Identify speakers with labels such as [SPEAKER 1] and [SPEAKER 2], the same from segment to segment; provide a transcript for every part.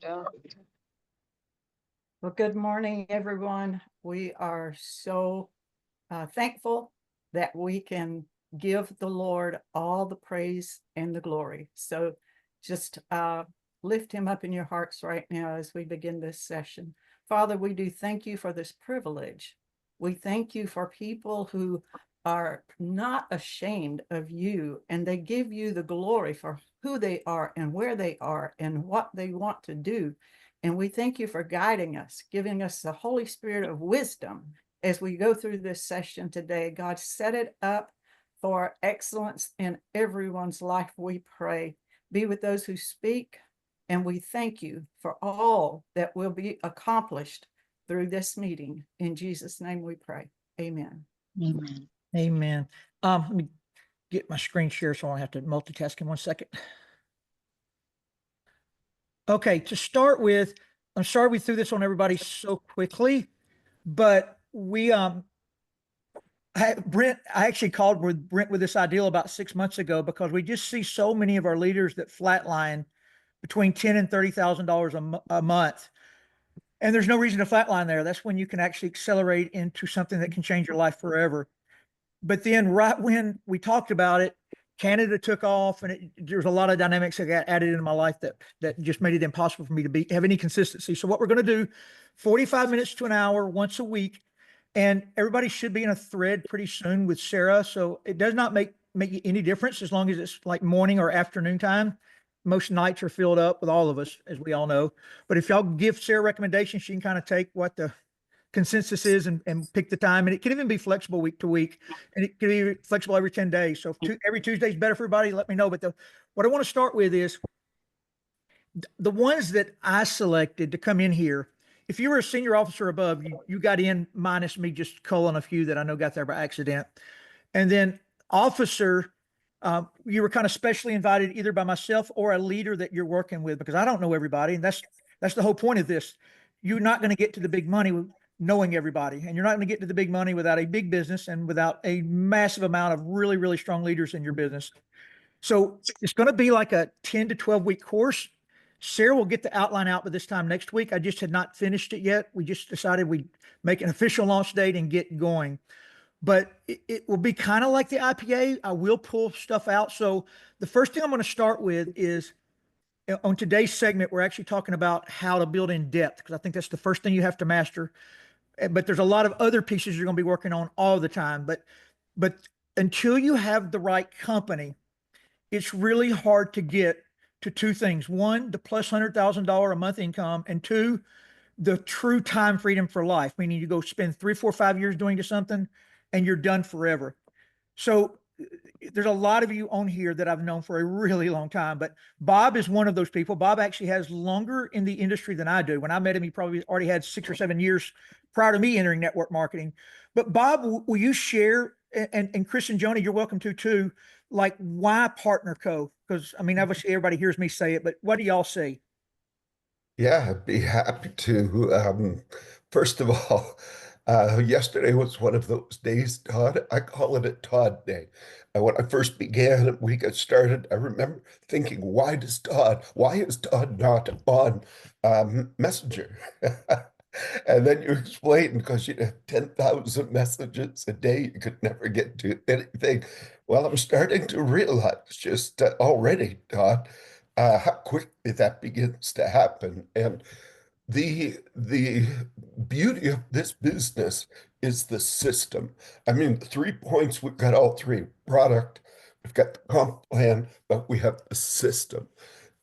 [SPEAKER 1] Yeah.
[SPEAKER 2] Well, good morning, everyone. We are so thankful that we can give the Lord all the praise and the glory. So just lift him up in your hearts right now as we begin this session. Father, we do thank you for this privilege. We thank you for people who are not ashamed of you, and they give you the glory for who they are and where they are and what they want to do. And we thank you for guiding us, giving us the Holy Spirit of wisdom as we go through this session today. God, set it up for excellence in everyone's life, we pray. Be with those who speak, and we thank you for all that will be accomplished through this meeting. In Jesus' name we pray. Amen.
[SPEAKER 3] Amen.
[SPEAKER 4] Amen. Let me get my screen share so I don't have to multitask in 1 second. Okay, to start with, I'm sorry we threw this on everybody so quickly, but Brent, I actually called with Brent with this idea about 6 months ago because we just see so many of our leaders that flatline between $10,000 and $30,000 a month. And there's no reason to flatline there. That's when you can actually accelerate into something that can change your life forever. But then right when we talked about it, Canada took off, and there's a lot of dynamics that got added into my life that just made it impossible for me to have any consistency. So what we're going to do, 45 minutes to an hour once a week, and everybody should be in a thread pretty soon with Sarah. So it does not make any difference as long as it's like morning or afternoon time. Most nights are filled up with all of us, as we all know. But if y'all give Sarah recommendations, she can kind of take what the consensus is and pick the time. And it can even be flexible week to week, and it can be flexible every 10 days. So if every Tuesday is better for everybody, let me know. But what I want to start with is the ones that I selected to come in here. If you were a senior officer above, you got in minus me just culling a few that I know got there by accident. And then officer, you were kind of specially invited either by myself or a leader that you're working with, because I don't know everybody. And that's the whole point of this. You're not going to get to the big money knowing everybody, and you're not going to get to the big money without a big business and without a massive amount of really, really strong leaders in your business. So it's going to be like a 10 to 12 week course. Sarah will get the outline out by this time next week. I just had not finished it yet. We just decided we'd make an official launch date and get going. But it will be kind of like the IPA. I will pull stuff out. So the first thing I'm going to start with is on today's segment, we're actually talking about how to build in depth, because I think that's the first thing you have to master. But there's a lot of other pieces you're going to be working on all the time. But until you have the right company, it's really hard to get to two things. One, the plus $100,000 a month income, and two, the true time freedom for life, meaning you go spend 3, 4, 5 years doing something and you're done forever. So there's a lot of you on here that I've known for a really long time, but Bob is one of those people. Bob actually has longer in the industry than I do. When I met him, he probably already had 6 or 7 years prior to me entering network marketing. But Bob, will you share, and Chris and Joni, you're welcome to too, like why Partner Co? Because I mean, obviously everybody hears me say it, but what do y'all say?
[SPEAKER 5] Yeah, I'd be happy to. First of all, yesterday was one of those days, Todd. I call it a Todd day. And when I first began and we got started, I remember thinking, why is Todd not on Messenger? And then you explained because you'd have 10,000 messages a day, you could never get to anything. Well, I'm starting to realize just already, Todd, how quickly that begins to happen. And the beauty of this business is the system. I mean, the 3 points, we've got all three: product, we've got the comp plan, but we have the system.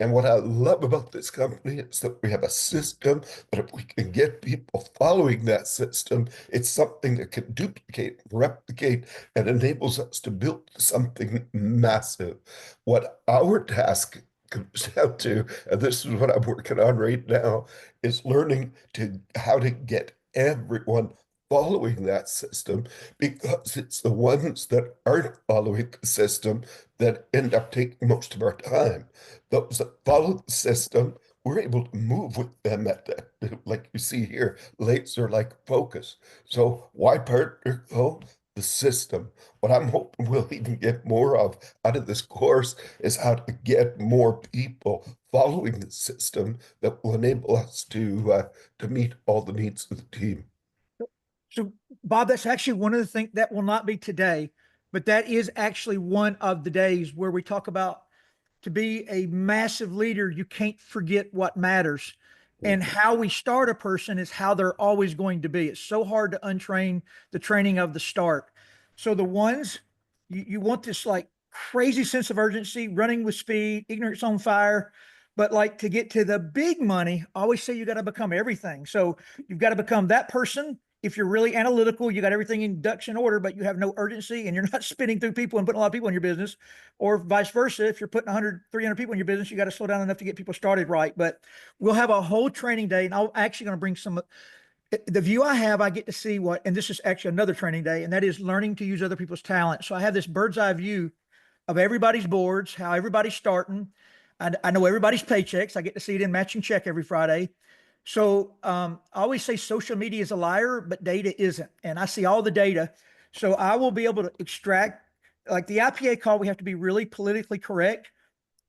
[SPEAKER 5] And what I love about this company is that we have a system, but if we can get people following that system, it's something that can duplicate, replicate, and enables us to build something massive. What our task comes down to, and this is what I'm working on right now, is learning how to get everyone following that system, because it's the ones that aren't following the system that end up taking most of our time. Those that follow the system, we're able to move with them at that, like you see here, laser like focus. So why partner? Oh, the system. What I'm hoping we'll even get more of out of this course is how to get more people following the system that will enable us to meet all the needs of the team.
[SPEAKER 4] So, Bob, that's actually one of the things that will not be today, but that is actually one of the days where we talk about to be a massive leader, you can't forget what matters. And how we start a person is how they're always going to be. It's so hard to untrain the training of the start. So the ones you want this like crazy sense of urgency, running with speed, ignorance on fire. But like to get to the big money, I always say you got to become everything. So you've got to become that person. If you're really analytical, you got everything in ducks in order, but you have no urgency and you're not spinning through people and putting a lot of people in your business, or vice versa. If you're putting 100, 300 people in your business, you got to slow down enough to get people started right. But we'll have a whole training day, and I'm actually going to bring some. The view I have, I get to see what, and this is actually another training day, and that is learning to use other people's talent. So I have this bird's eye view of everybody's boards, how everybody's starting. I know everybody's paychecks. I get to see it in matching check every Friday. So I always say social media is a liar, but data isn't. And I see all the data. So I will be able to extract, like the IPA call, we have to be really politically correct.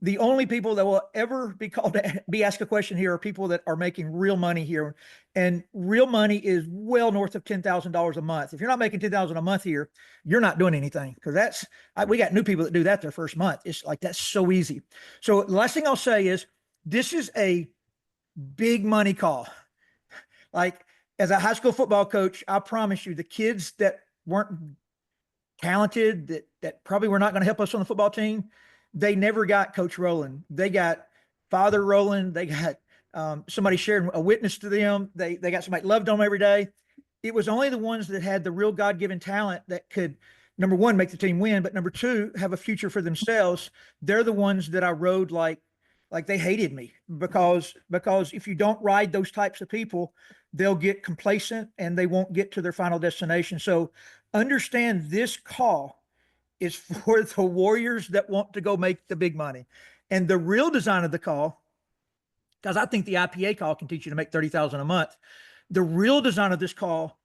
[SPEAKER 4] The only people that will ever be called to be asked a question here are people that are making real money here. And real money is well north of $10,000 a month. If you're not making 10,000 a month here, you're not doing anything, because we got new people that do that their first month. It's like, that's so easy. So the last thing I'll say is this is a big money call. Like, as a high school football coach, I promise you, the kids that weren't talented, that probably were not going to help us on the football team, they never got Coach Rowland. They got Father Rowland. They got somebody sharing a witness to them. They got somebody loved them every day. It was only the ones that had the real God-given talent that could, number one, make the team win, but number two, have a future for themselves. They're the ones that I rode like they hated me, because if you don't ride those types of people, they'll get complacent and they won't get to their final destination. So understand, this call is for the warriors that want to go make the big money. And the real design of the call, because I think the IPA call can teach you to make 30,000 a month. The real design of this call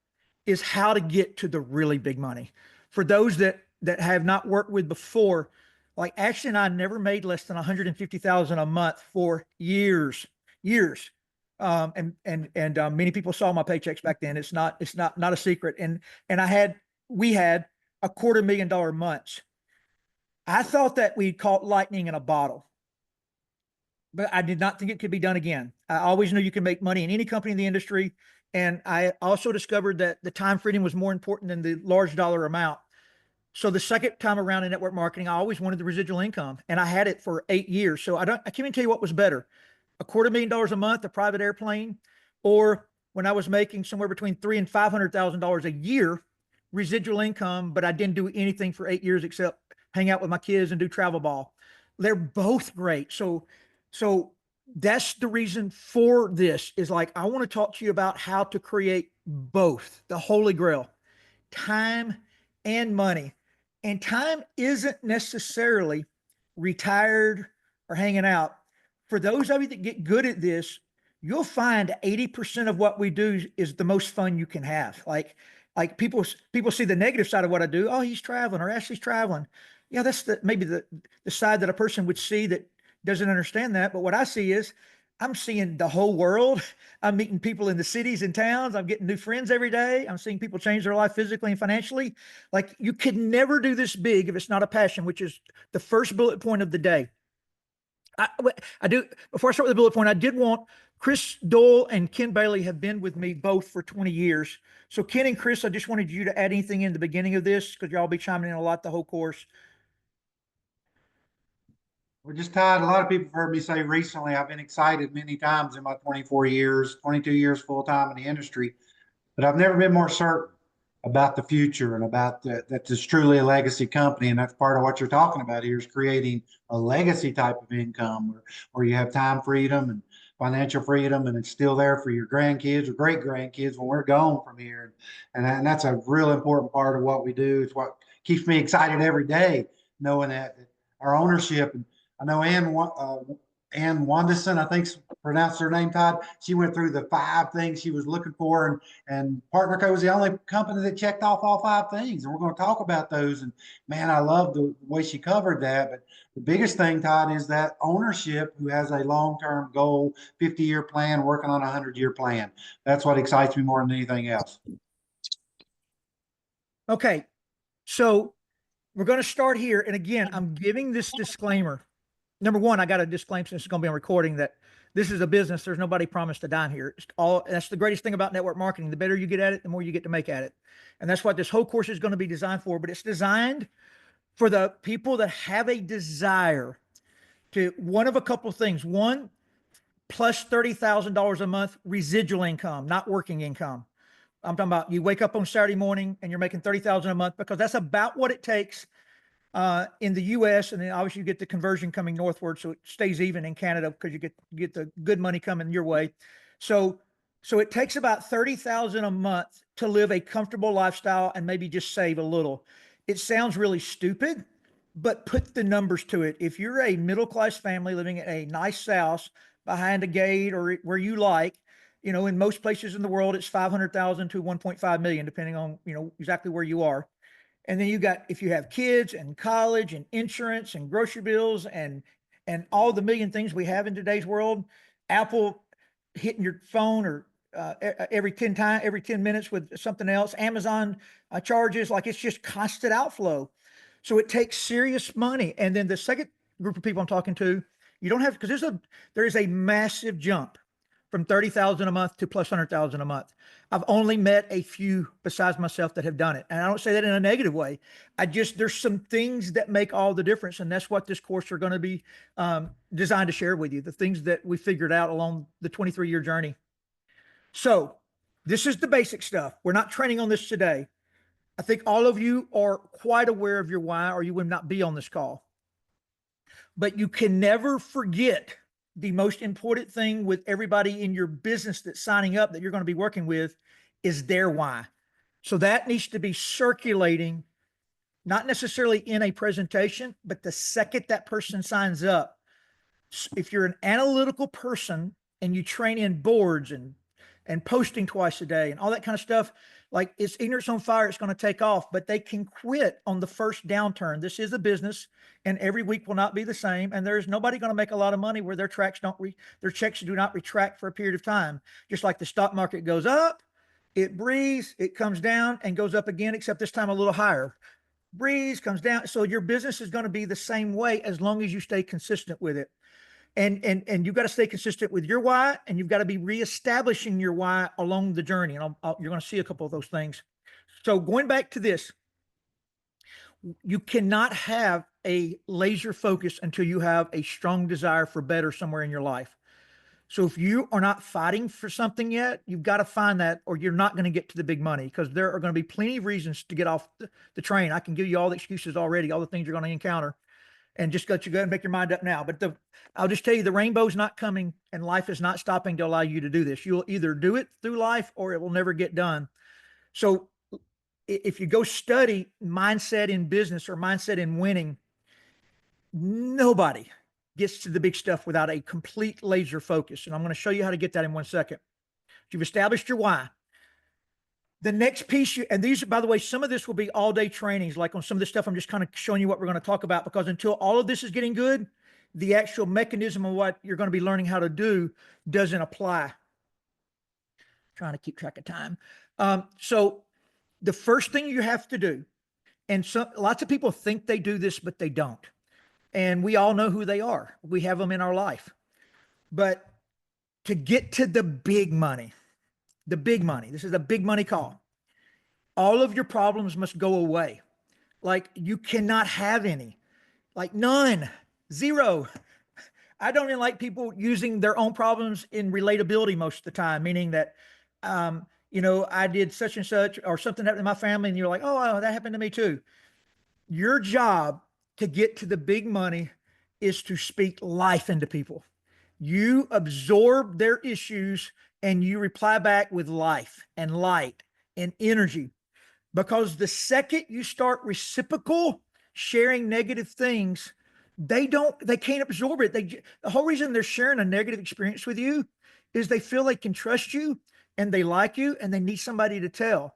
[SPEAKER 4] is how to get to the really big money. For those that have not worked with before, like Ashley and I never made less than 150,000 a month for years. And many people saw my paychecks back then. It's not a secret. And we had $250,000 months. I thought that we caught lightning in a bottle, but I did not think it could be done again. I always knew you can make money in any company in the industry. And I also discovered that the time freedom was more important than the large dollar amount. So the second time around in network marketing, I always wanted the residual income, and I had it for 8 years. So I can't even tell you what was better, $250,000 a month, a private airplane, or when I was making somewhere between $300,000 and $500,000 a year residual income, but I didn't do anything for 8 years except hang out with my kids and do travel ball. They're both great. So that's the reason for this, is like, I want to talk to you about how to create both, the holy grail, time and money. And time isn't necessarily retired or hanging out. For those of you that get good at this, you'll find 80% of what we do is the most fun you can have. Like people see the negative side of what I do. Oh, he's traveling, or Ashley's traveling. Yeah, that's maybe the side that a person would see that doesn't understand that. But what I see is, I'm seeing the whole world. I'm meeting people in the cities and towns. I'm getting new friends every day. I'm seeing people change their life physically and financially. Like, you could never do this big if it's not a passion, which is the first bullet point of the day. I do, before I start with the bullet point, I did want Chris Dole and Ken Bailey have been with me both for 20 years. So Ken and Chris, I just wanted you to add anything in the beginning of this, because y'all be chiming in a lot the whole course.
[SPEAKER 1] Well, just Todd, a lot of people have heard me say recently, I've been excited many times in my 24 years, 22 years full time in the industry, but I've never been more certain about the future and about that this truly a legacy company. And that's part of what you're talking about here, is creating a legacy type of income where you have time freedom and financial freedom, and it's still there for your grandkids or great grandkids when we're gone from here. And that's a real important part of what we do. It's what keeps me excited every day, knowing that our ownership, and I know Ann Wanderson, I think's pronounced her name, Todd. She went through the 5 things she was looking for, and Partner Co was the only company that checked off all 5 things. And we're going to talk about those. And man, I love the way she covered that. But the biggest thing, Todd, is that ownership who has a long-term goal, 50-year plan, working on a 100-year plan. That's what excites me more than anything else.
[SPEAKER 4] Okay. So we're going to start here. And again, I'm giving this disclaimer. Number one, I got to disclaim, since it's going to be on recording, that this is a business. There's nobody promised to dime here. That's the greatest thing about network marketing. The better you get at it, the more you get to make at it. And that's what this whole course is going to be designed for. But it's designed for the people that have a desire to, one of a couple of things. One, plus $30,000 a month residual income, not working income. I'm talking about you wake up on Saturday morning and you're making 30,000 a month, because that's about what it takes in the US. And then obviously you get the conversion coming northward. So it stays even in Canada, because you get the good money coming your way. So it takes about 30,000 a month to live a comfortable lifestyle and maybe just save a little. It sounds really stupid, but put the numbers to it. If you're a middle-class family living in a nice house behind a gate or where you like, in most places in the world, it's 500,000 to 1.5 million, depending on, exactly where you are. And then if you have kids and college and insurance and grocery bills and all the million things we have in today's world, Apple hitting your phone or every 10 minutes with something else, Amazon charges, like it's just constant outflow. So it takes serious money. And then the second group of people I'm talking to, you don't have, because there is a massive jump from 30,000 a month to plus 100,000 a month. I've only met a few besides myself that have done it. And I don't say that in a negative way. There's some things that make all the difference. And that's what this course are going to be designed to share with you, the things that we figured out along the 23-year journey. So this is the basic stuff. We're not training on this today. I think all of you are quite aware of your why, or you would not be on this call. But you can never forget the most important thing with everybody in your business that's signing up that you're going to be working with is their why. So that needs to be circulating, not necessarily in a presentation, but the second that person signs up. If you're an analytical person and you train in boards and posting twice a day and all that kind of stuff, like it's ignorance on fire, it's going to take off, but they can quit on the first downturn. This is a business, and every week will not be the same. And there's nobody going to make a lot of money where their checks do not retract for a period of time. Just like the stock market goes up, it breathes, it comes down and goes up again, except this time a little higher. Breeze comes down. So your business is going to be the same way as long as you stay consistent with it. And you've got to stay consistent with your why, and you've got to be reestablishing your why along the journey. And you're going to see a couple of those things. So going back to this, you cannot have a laser focus until you have a strong desire for better somewhere in your life. So if you are not fighting for something yet, you've got to find that, or you're not going to get to the big money, because there are going to be plenty of reasons to get off the train. I can give you all the excuses already, all the things you're going to encounter. And just let you go and make your mind up now. But I'll just tell you, the rainbow's not coming, and life is not stopping to allow you to do this. You'll either do it through life or it will never get done. So if you go study mindset in business or mindset in winning, nobody gets to the big stuff without a complete laser focus. And I'm going to show you how to get that in 1 second. You've established your why. The next piece, and these, by the way, some of this will be all day trainings. Like on some of this stuff, I'm just kind of showing you what we're going to talk about, because until all of this is getting good, the actual mechanism of what you're going to be learning how to do doesn't apply. Trying to keep track of time. So the first thing you have to do, and lots of people think they do this, but they don't. And we all know who they are. We have them in our life. But to get to the big money, this is a big money call. All of your problems must go away. Like you cannot have any, like none, zero. I don't even like people using their own problems in relatability most of the time, meaning that, I did such and such, or something happened in my family, and you're like, oh, that happened to me too. Your job to get to the big money is to speak life into people. You absorb their issues and you reply back with life and light and energy. Because the second you start reciprocal sharing negative things, they can't absorb it. The whole reason they're sharing a negative experience with you is they feel they can trust you and they like you and they need somebody to tell.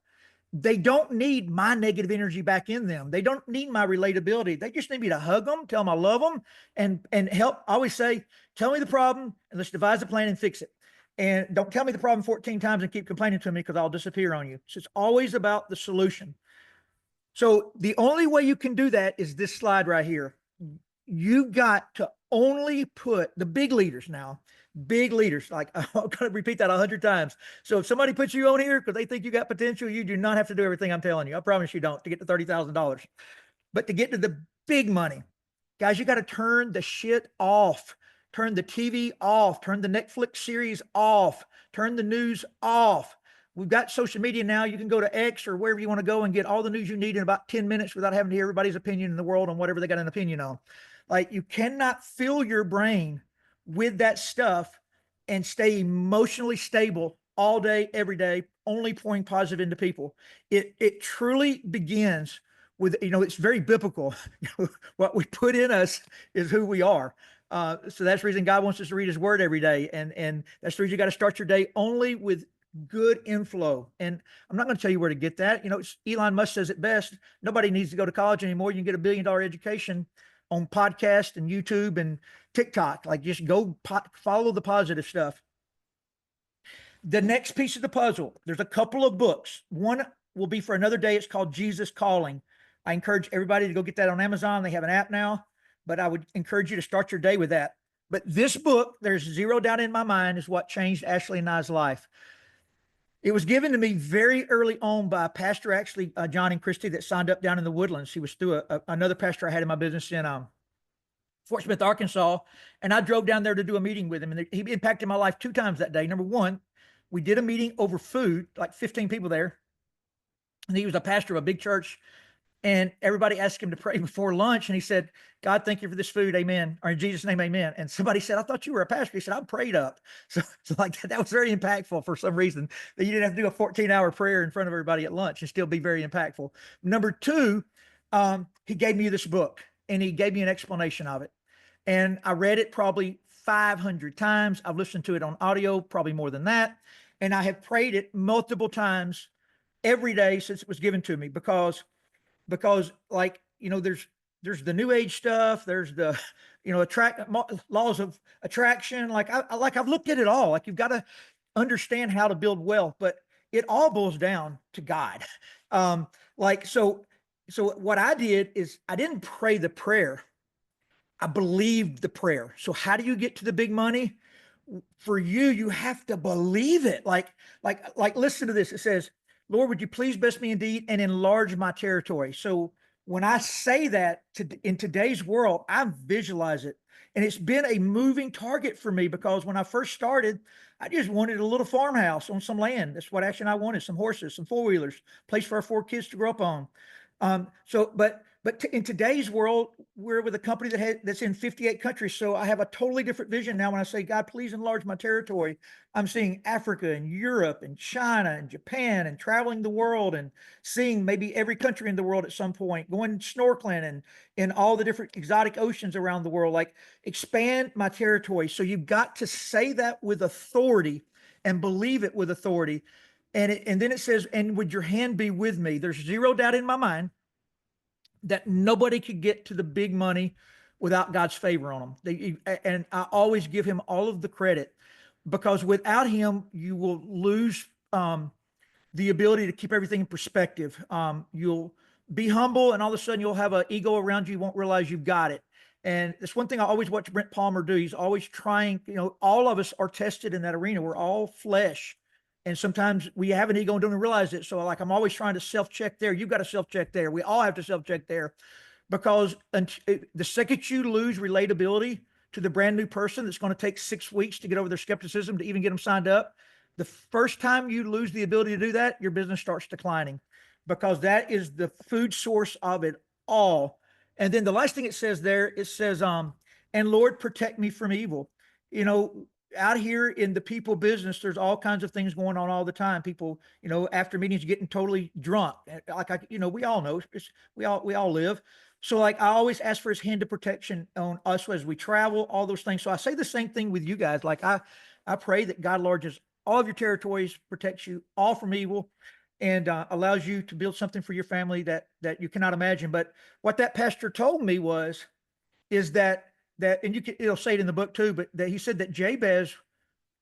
[SPEAKER 4] They don't need my negative energy back in them. They don't need my relatability. They just need me to hug them, tell them I love them, and help. I always say, tell me the problem and let's devise a plan and fix it. And don't tell me the problem 14 times and keep complaining to me because I'll disappear on you. So it's always about the solution. So the only way you can do that is this slide right here. You got to only put the big leaders now, big leaders, like I'm going to repeat that 100 times. So if somebody puts you on here because they think you got potential, you do not have to do everything I'm telling you. I promise you don't to get to $30,000. But to get to the big money, guys, you got to turn the shit off. Turn the TV off. Turn the Netflix series off. Turn the news off. We've got social media now. You can go to X or wherever you want to go and get all the news you need in about 10 minutes without having to hear everybody's opinion in the world on whatever they got an opinion on. Like, you cannot fill your brain with that stuff and stay emotionally stable all day, every day, only pouring positive into people. It truly begins with, it's very biblical. What we put in us is who we are. So that's the reason God wants us to read his word every day. And that's the reason you got to start your day only with good inflow. And I'm not going to tell you where to get that. Elon Musk says it best. Nobody needs to go to college anymore. You can get $1 billion education on podcast and YouTube and TikTok. Like, just go follow the positive stuff. The next piece of the puzzle, there's a couple of books. One will be for another day. It's called Jesus Calling. I encourage everybody to go get that on Amazon. They have an app now, but I would encourage you to start your day with that. But this book, there's zero doubt in my mind, is what changed Ashley and I's life. It was given to me very early on by a pastor, actually, John and Christy, that signed up down in the Woodlands. He was through another pastor I had in my business in Fort Smith, Arkansas. And I drove down there to do a meeting with him. And he impacted my life 2 times that day. Number one, we did a meeting over food, like 15 people there. And he was a pastor of a big church. And everybody asked him to pray before lunch. And he said, God, thank you for this food. Amen. Or in Jesus' name, amen. And somebody said, I thought you were a pastor. He said, I'm prayed up. So like that was very impactful for some reason, that you didn't have to do a 14-hour prayer in front of everybody at lunch and still be very impactful. Number two, he gave me this book and he gave me an explanation of it. And I read it probably 500 times. I've listened to it on audio, probably more than that. And I have prayed it multiple times every day since it was given to me because like, there's the new age stuff. There's the, laws of attraction. Like I've looked at it all. Like, you've got to understand how to build wealth, but it all boils down to God. So what I did is I didn't pray the prayer. I believed the prayer. So how do you get to the big money? For you, you have to believe it. Like, listen to this. It says, Lord, would you please bless me indeed and enlarge my territory? So when I say that in today's world, I visualize it. And it's been a moving target for me because when I first started, I just wanted a little farmhouse on some land. That's what Ashley and I wanted: some horses, some 4-wheelers, place for our 4 kids to grow up on. But in today's world, we're with a company that's in 58 countries. So I have a totally different vision now. When I say, God, please enlarge my territory, I'm seeing Africa and Europe and China and Japan and traveling the world and seeing maybe every country in the world at some point, going snorkeling and in all the different exotic oceans around the world, like expand my territory. So you've got to say that with authority and believe it with authority. And then it says, and would your hand be with me? There's zero doubt in my mind that nobody could get to the big money without God's favor on them. And I always give him all of the credit, because without him, you will lose the ability to keep everything in perspective. You'll be humble, and all of a sudden you'll have an ego around you. You won't realize you've got it. And that's one thing I always watch Brent Palmer do. He's always trying, all of us are tested in that arena. We're all flesh. And sometimes we have an ego and don't even realize it. So like, I'm always trying to self-check there. You've got to self-check there. We all have to self-check there, because the second you lose relatability to the brand new person that's going to take 6 weeks to get over their skepticism to even get them signed up, the first time you lose the ability to do that, your business starts declining, because that is the food source of it all. And then the last thing it says there, it says, and Lord, protect me from evil. Out here in the people business, there's all kinds of things going on all the time. People, after meetings, getting totally drunk. Like we all know, we all live. So like I always ask for his hand of protection on us as we travel, all those things. So I say the same thing with you guys. Like I pray that God enlarges all of your territories, protects you all from evil, and allows you to build something for your family that you cannot imagine. But what that pastor told me is that, and it'll say it in the book too, but that he said that Jabez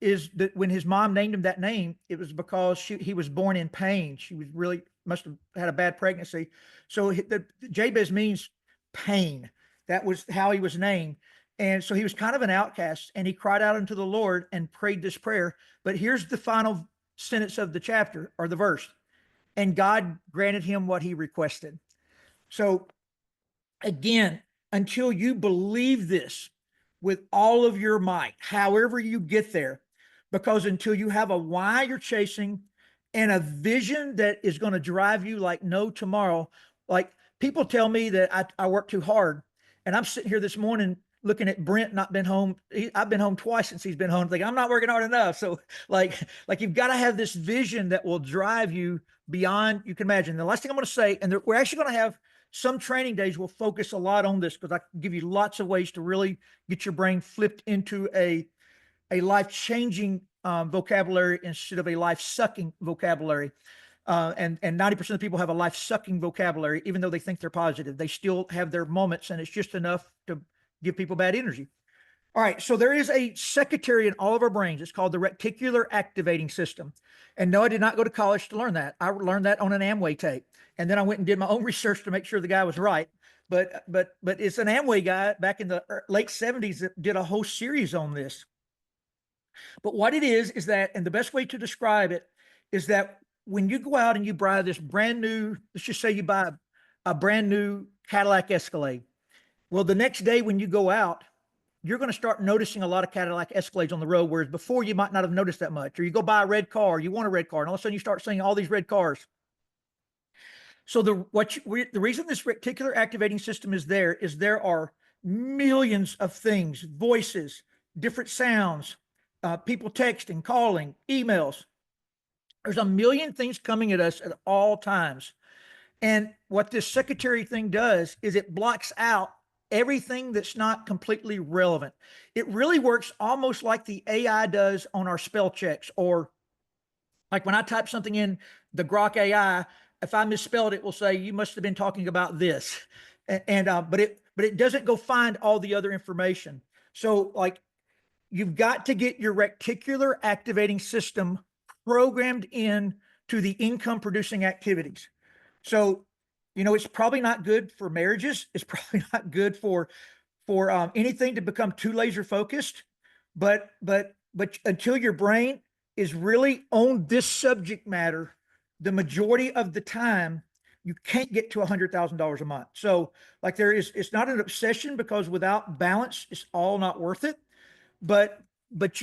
[SPEAKER 4] is that when his mom named him that name, it was because he was born in pain. She was really must have had a bad pregnancy. So the Jabez means pain. That was how he was named. And so he was kind of an outcast, and he cried out unto the Lord and prayed this prayer. But here's the final sentence of the chapter or the verse. And God granted him what he requested. So again, until you believe this with all of your might, however you get there, because until you have a why you're chasing and a vision that is going to drive you like no tomorrow, like people tell me that I work too hard, and I'm sitting here this morning looking at Brent not been home. I've been home twice since he's been home. Thinking I'm not working hard enough. So like you've got to have this vision that will drive you beyond you can imagine. The last thing I'm going to say, and we're actually going to have some training days will focus a lot on this because I can give you lots of ways to really get your brain flipped into a life-changing vocabulary instead of a life-sucking vocabulary. And 90% of people have a life-sucking vocabulary, even though they think they're positive. They still have their moments, and it's just enough to give people bad energy. All right, so there is a secretary in all of our brains. It's called the reticular activating system. And no, I did not go to college to learn that. I learned that on an Amway tape. And then I went and did my own research to make sure the guy was right. But it's an Amway guy back in the late 70s that did a whole series on this. But what it is that, and the best way to describe it is that when you go out and you buy this brand new, let's just say you buy a brand new Cadillac Escalade. Well, the next day when you go out, you're going to start noticing a lot of Cadillac Escalades on the road, whereas before you might not have noticed that much. Or you go buy a red car, you want a red car, and all of a sudden you start seeing all these red cars. So the reason this reticular activating system is there are millions of things, voices, different sounds, people texting, calling, emails. There's a million things coming at us at all times. And what this secretary thing does is it blocks out everything that's not completely relevant. It really works almost like the AI does on our spell checks, or like when I type something in the Grok AI, if I misspelled it, will say, you must have been talking about this. But it doesn't go find all the other information. So like you've got to get your reticular activating system programmed in to the income producing activities. So, it's probably not good for marriages. It's probably not good for anything to become too laser focused. But until your brain is really on this subject matter, the majority of the time, you can't get to $100,000 a month. So like it's not an obsession, because without balance, it's all not worth it. But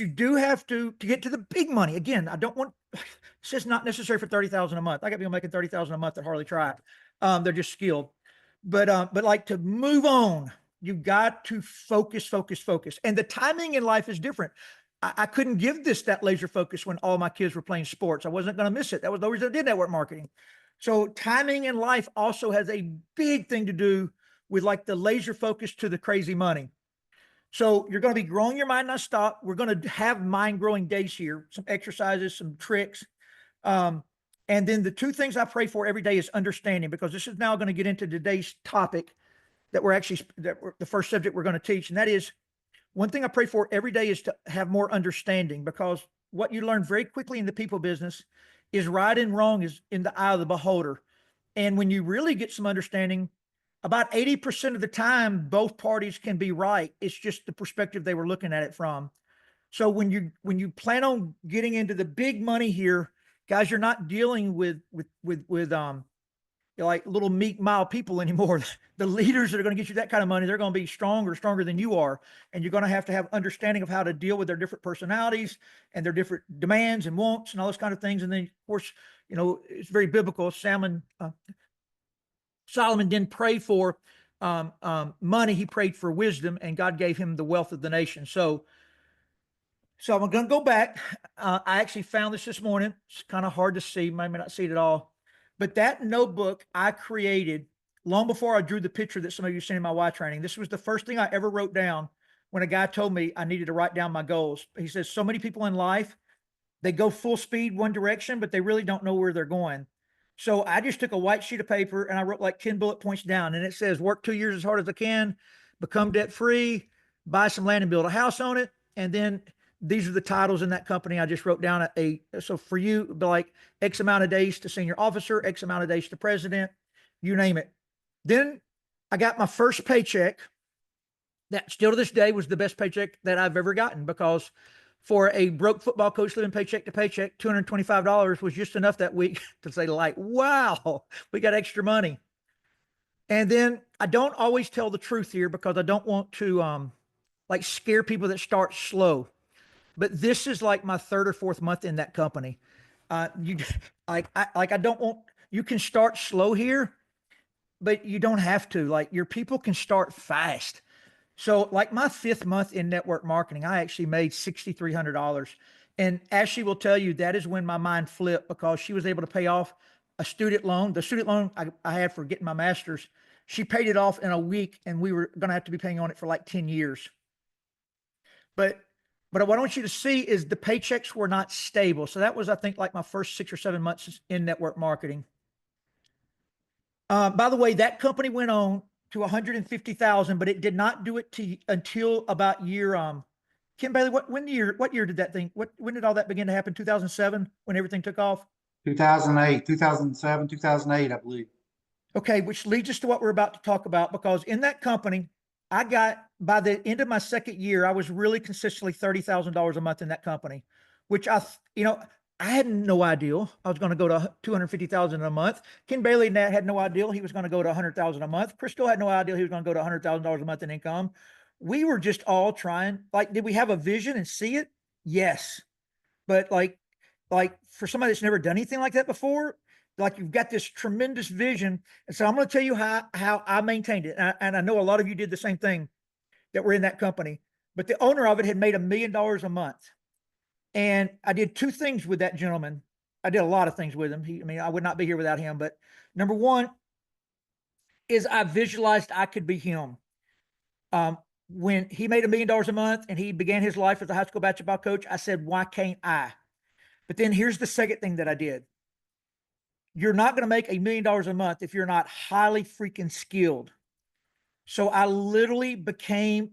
[SPEAKER 4] you do have to get to the big money. Again, I don't want, it's just not necessary for 30,000 a month. I got people making 30,000 a month that hardly try it. They're just skilled, but like to move on, you've got to focus. And the timing in life is different. I couldn't give that laser focus when all my kids were playing sports. I wasn't going to miss it. That was the reason I did network marketing. So timing in life also has a big thing to do with like the laser focus to the crazy money. So you're going to be growing your mind nonstop. We're going to have mind growing days here, some exercises, some tricks. And then the two things I pray for every day is understanding, because this is now going to get into today's topic the first subject we're going to teach. And that is, one thing I pray for every day is to have more understanding, because what you learn very quickly in the people business is right and wrong is in the eye of the beholder. And when you really get some understanding, about 80% of the time, both parties can be right. It's just the perspective they were looking at it from. So when you plan on getting into the big money here, guys, you're not dealing with like little meek, mild people anymore. The leaders that are going to get you that kind of money, they're going to be stronger than you are. And you're going to have understanding of how to deal with their different personalities and their different demands and wants and all those kind of things. And then, of course, it's very biblical. Solomon didn't pray for money. He prayed for wisdom, and God gave him the wealth of the nation. So I'm going to go back. I actually found this morning. It's kind of hard to see. I may not see it at all. But that notebook I created long before I drew the picture that some of you seen in my Y training. This was the first thing I ever wrote down when a guy told me I needed to write down my goals. He says, so many people in life, they go full speed one direction, but they really don't know where they're going. So I just took a white sheet of paper and I wrote like 10 bullet points down, and it says, work 2 years as hard as I can, become debt free, buy some land and build a house on it. And then these are the titles in that company. I just wrote down so for you, it'd be like X amount of days to senior officer, X amount of days to president, you name it. Then I got my first paycheck. That still to this day was the best paycheck that I've ever gotten, because for a broke football coach living paycheck to paycheck, $225 was just enough that week to say like, wow, we got extra money. And then I don't always tell the truth here because I don't want to like scare people that start slow. But this is like my third or fourth month in that company. You I don't want, you can start slow here, but you don't have to. Like, your people can start fast. So like my 5th month in network marketing, I actually made $6,300. And Ashley will tell you that is when my mind flipped, because she was able to pay off a student loan. The student loan I had for getting my master's, she paid it off in a week, and we were going to have to be paying on it for like 10 years. But what I want you to see is the paychecks were not stable. So that was, I think, like my first 6 or 7 months in network marketing. By the way, that company went on to 150,000, but it did not do it until about year, Ken Bailey, what year did that thing, when did all that begin to happen? 2007, when everything took off?
[SPEAKER 1] 2008, 2007, 2008, I believe.
[SPEAKER 4] Okay, which leads us to what we're about to talk about, because in that company, I got, by the end of my 2nd year, I was really consistently $30,000 a month in that company, which I had no idea I was going to go to 250,000 a month. Ken Bailey and Nat had no idea he was going to go to 100,000 a month. Crystal had no idea he was going to go to $100,000 a month in income. We were just all trying. Like, did we have a vision and see it? Yes. But like for somebody that's never done anything like that before, like, you've got this tremendous vision. And so I'm going to tell you how I maintained it. And I know a lot of you did the same thing that were in that company, but the owner of it had made $1 million a month. And I did 2 things with that gentleman. I did a lot of things with him. I would not be here without him. But number one is I visualized I could be him. When he made $1 million a month and he began his life as a high school basketball coach, I said, why can't I? But then here's the second thing that I did. You're not going to make $1 million a month if you're not highly freaking skilled. So I literally became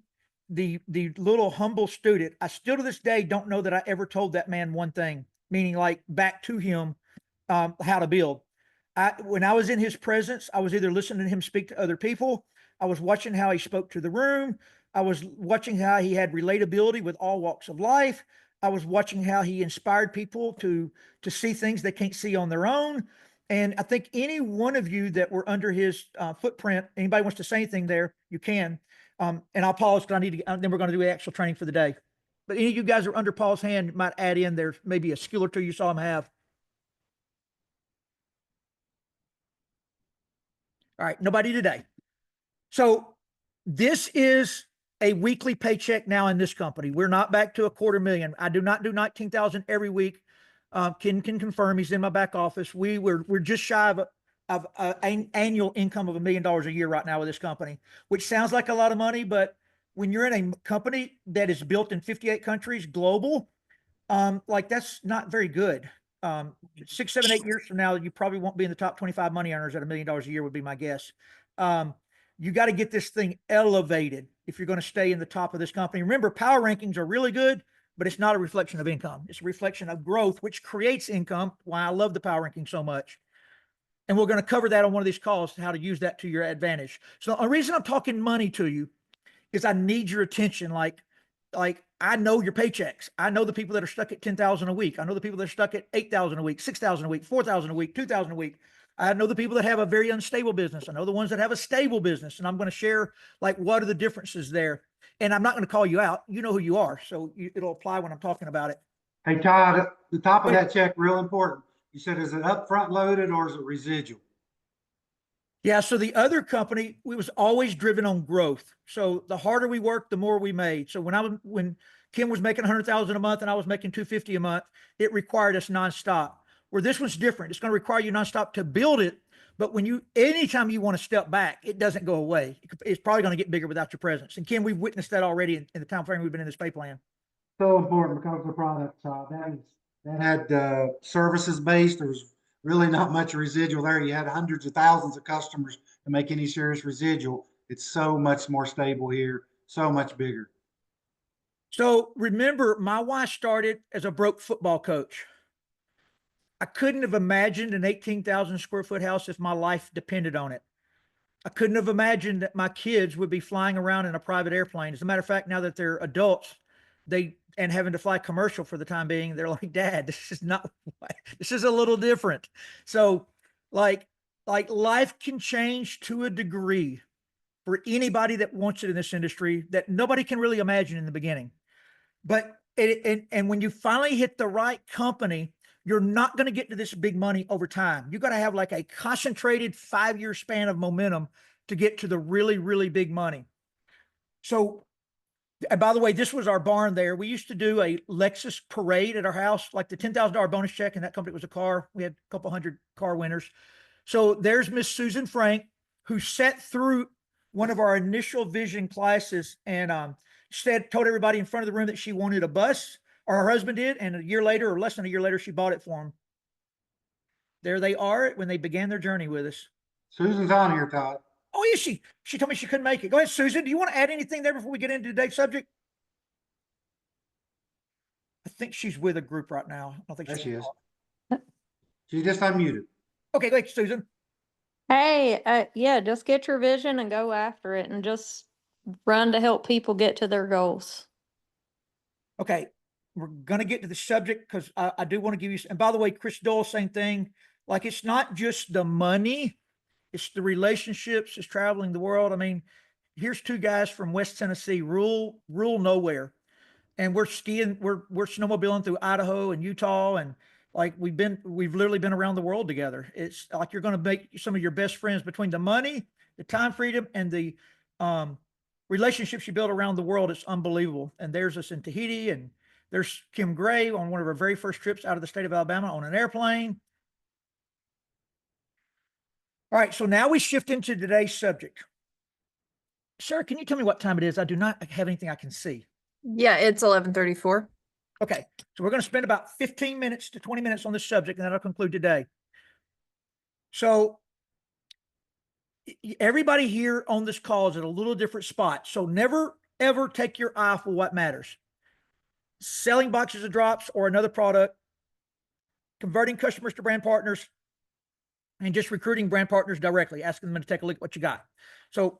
[SPEAKER 4] the little humble student. I still to this day don't know that I ever told that man one thing, meaning like back to him, how to build. When I was in his presence, I was either listening to him speak to other people. I was watching how he spoke to the room. I was watching how he had relatability with all walks of life. I was watching how he inspired people to see things they can't see on their own. And I think any one of you that were under his footprint, anybody wants to say anything there, you can. And I'll pause because I need to, then we're going to do the actual training for the day. But any of you guys are under Paul's hand, might add in there maybe a skill or two you saw him have. All right, nobody today. So this is a weekly paycheck now in this company. We're not back to $250,000. I do not do 19,000 every week. Ken can confirm, he's in my back office. We're just shy of an annual income of $1 million a year right now with this company, which sounds like a lot of money, but when you're in a company that is built in 58 countries, global, like, that's not very good. 6, 7, 8 years from now, you probably won't be in the top 25 money earners at $1 million a year would be my guess. You got to get this thing elevated if you're going to stay in the top of this company. Remember, power rankings are really good, but it's not a reflection of income. It's a reflection of growth, which creates income. Why I love the power ranking so much. And we're going to cover that on one of these calls, how to use that to your advantage. So the reason I'm talking money to you is I need your attention. Like I know your paychecks. I know the people that are stuck at 10,000 a week. I know the people that are stuck at 8,000 a week, 6,000 a week, 4,000 a week, 2,000 a week. I know the people that have a very unstable business. I know the ones that have a stable business. And I'm going to share, like, what are the differences there? And I'm not going to call you out. You know who you are. So it'll apply when I'm talking about it.
[SPEAKER 1] Hey, Todd, the top of that check, real important. You said, is it upfront loaded or is it residual?
[SPEAKER 4] Yeah. So the other company, we was always driven on growth. So the harder we worked, the more we made. So when Kim was making 100,000 a month and I was making 250 a month, it required us nonstop. Where this one's different. It's going to require you nonstop to build it, But anytime you want to step back, it doesn't go away. It's probably going to get bigger without your presence. And Ken, we've witnessed that already in the time frame we've been in this pay plan.
[SPEAKER 1] So important because of the product. That had services based. There was really not much residual there. You had hundreds of thousands of customers to make any serious residual. It's so much more stable here, so much bigger.
[SPEAKER 4] So remember, my wife started as a broke football coach. I couldn't have imagined an 18,000 square foot house if my life depended on it. I couldn't have imagined that my kids would be flying around in a private airplane. As a matter of fact, now that they're adults, and having to fly commercial for the time being, they're like, Dad, this is a little different. So like life can change to a degree for anybody that wants it in this industry that nobody can really imagine in the beginning. But and when you finally hit the right company, you're not going to get to this big money over time. You got to have like a concentrated 5-year span of momentum to get to the really, really big money. So, and by the way, this was our barn there. We used to do a Lexus parade at our house, like the $10,000 bonus check, and that company was a car. We had a couple hundred car winners. So there's Miss Susan Frank, who sat through one of our initial vision classes and told everybody in front of the room that she wanted a bus, or her husband did, and a year later, or less than a year later, she bought it for them. There they are when they began their journey with us.
[SPEAKER 1] Susan's on here, Todd.
[SPEAKER 4] Oh, yeah, she told me she couldn't make it. Go ahead, Susan. Do you want to add anything there before we get into today's subject? I think she's with a group right now. I don't think
[SPEAKER 1] There she is.
[SPEAKER 4] talk.
[SPEAKER 1] She just unmuted.
[SPEAKER 4] Okay, go ahead, Susan.
[SPEAKER 3] Hey, yeah, just get your vision and go after it and just run to help people get to their goals.
[SPEAKER 4] Okay, we're going to get to the subject because I do want to give you, and by the way, Chris Dole, same thing. Like, it's not just the money, it's the relationships, it's traveling the world. I mean, here's two guys from West Tennessee, rural nowhere. And we're skiing, we're snowmobiling through Idaho and Utah. And like, we've literally been around the world together. It's like, you're going to make some of your best friends between the money, the time freedom, and the relationships you build around the world. It's unbelievable. And there's us in Tahiti, and there's Kim Gray on one of our very first trips out of the state of Alabama on an airplane. All right, so now we shift into today's subject. Sarah, can you tell me what time it is? I do not have anything I can see.
[SPEAKER 6] Yeah, it's 11:34.
[SPEAKER 4] Okay, so we're going to spend about 15 minutes to 20 minutes on this subject, and that'll conclude today. So everybody here on this call is at a little different spot. So never, ever take your eye off of what matters. Selling boxes of drops or another product, converting customers to brand partners, and just recruiting brand partners directly, asking them to take a look at what you got. So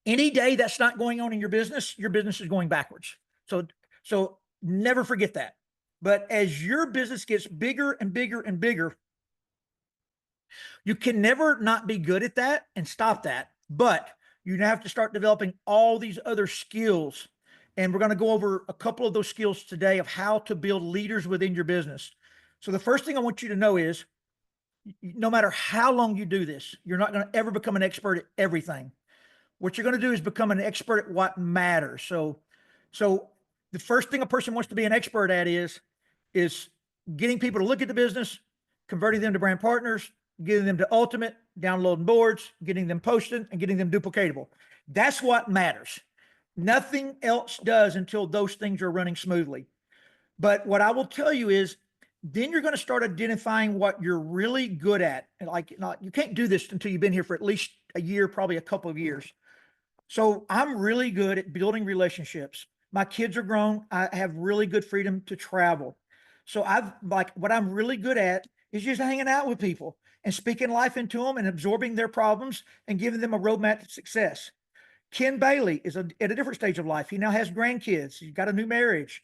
[SPEAKER 4] any day that's not going on in your business is going backwards. So never forget that. But as your business gets bigger and bigger and bigger, you can never not be good at that and stop that. But you have to start developing all these other skills. And we're going to go over a couple of those skills today of how to build leaders within your business. So the first thing I want you to know is, no matter how long you do this, you're not going to ever become an expert at everything. What you're going to do is become an expert at what matters. So the first thing a person wants to be an expert at is getting people to look at the business, converting them to brand partners, getting them to ultimate, downloading boards, getting them posted, and getting them duplicatable. That's what matters. Nothing else does until those things are running smoothly. But what I will tell you is, then you're going to start identifying what you're really good at. And you can't do this until you've been here for at least a year, probably a couple of years. So I'm really good at building relationships. My kids are grown. I have really good freedom to travel. So what I'm really good at is just hanging out with people and speaking life into them and absorbing their problems and giving them a roadmap to success. Ken Bailey is at a different stage of life. He now has grandkids. He's got a new marriage.